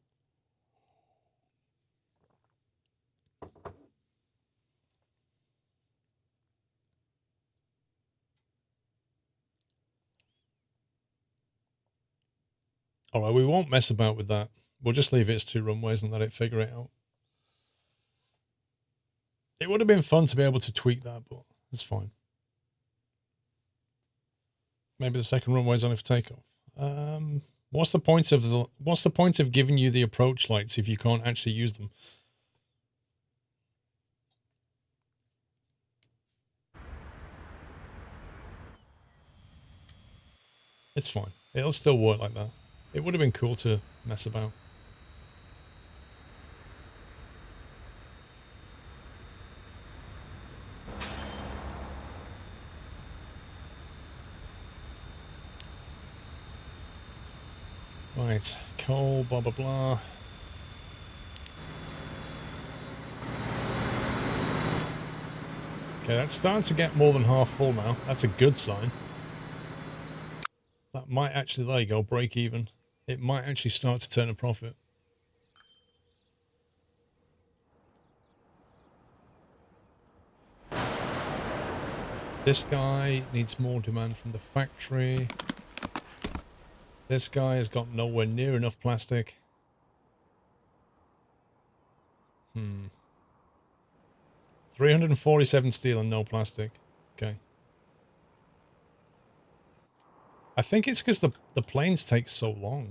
All right, we won't mess about with that. We'll just leave it as 2 runways and let it figure it out. It would have been fun to be able to tweak that, but it's fine. Maybe the second runway is only for takeoff. What's the point of giving you the approach lights if you can't actually use them? It's fine. It'll still work like that. It would have been cool to mess about. Right, coal, blah, blah, blah. Okay, that's starting to get more than half full now. That's a good sign. That might actually, there you go, break even. It might actually start to turn a profit. This guy needs more demand from the factory. This guy has got nowhere near enough plastic. 347 steel and no plastic. Okay. I think it's because the planes take so long.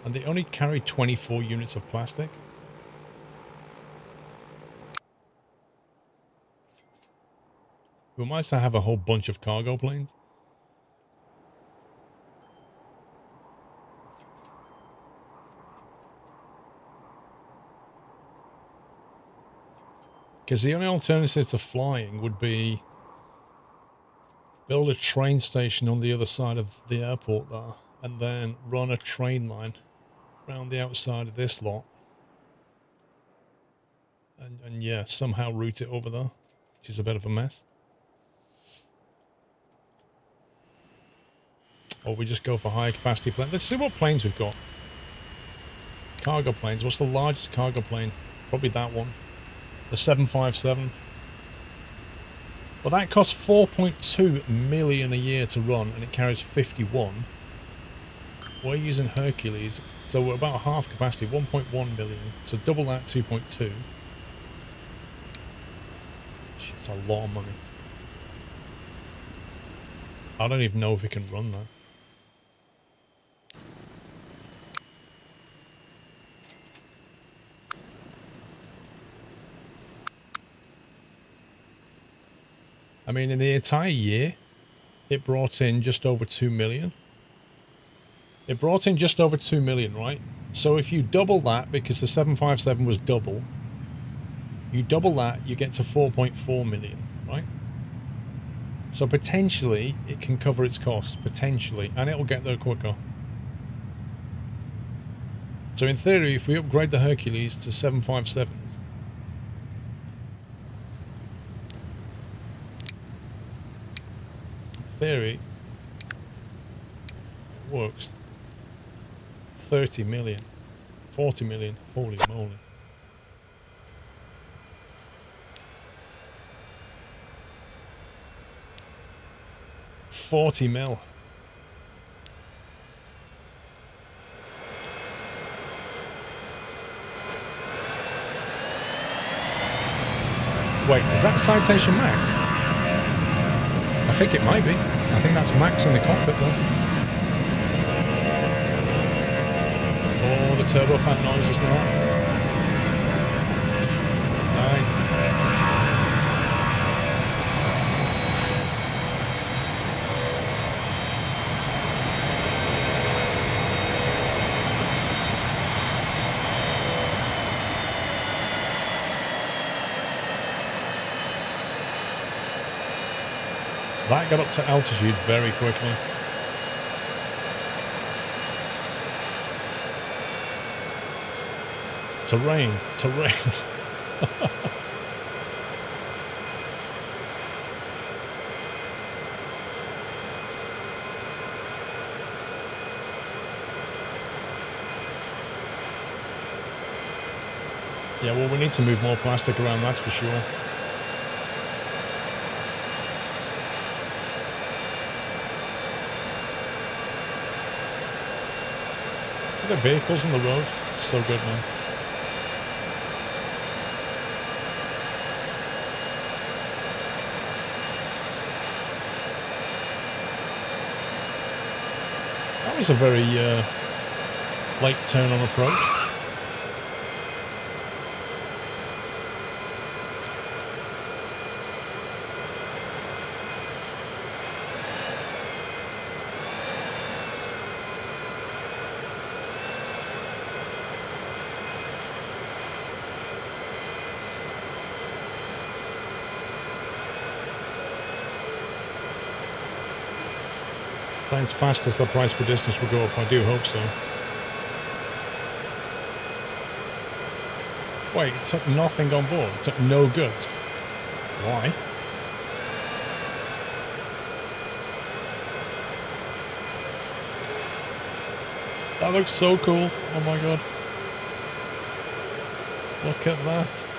And they only carry 24 units of plastic. We might have a whole bunch of cargo planes. Because the only alternative to flying would be build a train station on the other side of the airport there, and then run a train line around the outside of this lot. And yeah, somehow route it over there, which is a bit of a mess. Or we just go for higher capacity planes. Let's see what planes we've got. Cargo planes. What's the largest cargo plane? Probably that one. The 757. Well, that costs 4.2 million a year to run, and it carries 51. We're using Hercules, so we're about half capacity, 1.1 million. So double that, 2.2. It's a lot of money. I don't even know if we can run that. I mean, in the entire year, it brought in just over 2 million. It brought in just over 2 million, right? So if you double that, because the 757 was double, you double that, you get to 4.4 million, right? So potentially, it can cover its costs, potentially, and it'll get there quicker. So in theory, if we upgrade the Hercules to 757s, in theory, it works. 30 million, 40 million, holy moly. $40 mil. Wait, is that Citation Max? I think it might be. I think that's Max in the cockpit though. Oh, the turbofan noises and that. Nice. That got up to altitude very quickly. Terrain. Yeah, well, we need to move more plastic around, that's for sure. Look at the vehicles on the road. It's so good, man. That was a very late turn on approach. Not as fast as the price per distance will go up. I do hope so. Wait, it took nothing on board. It took no goods. Why? That looks so cool. Oh my god. Look at that.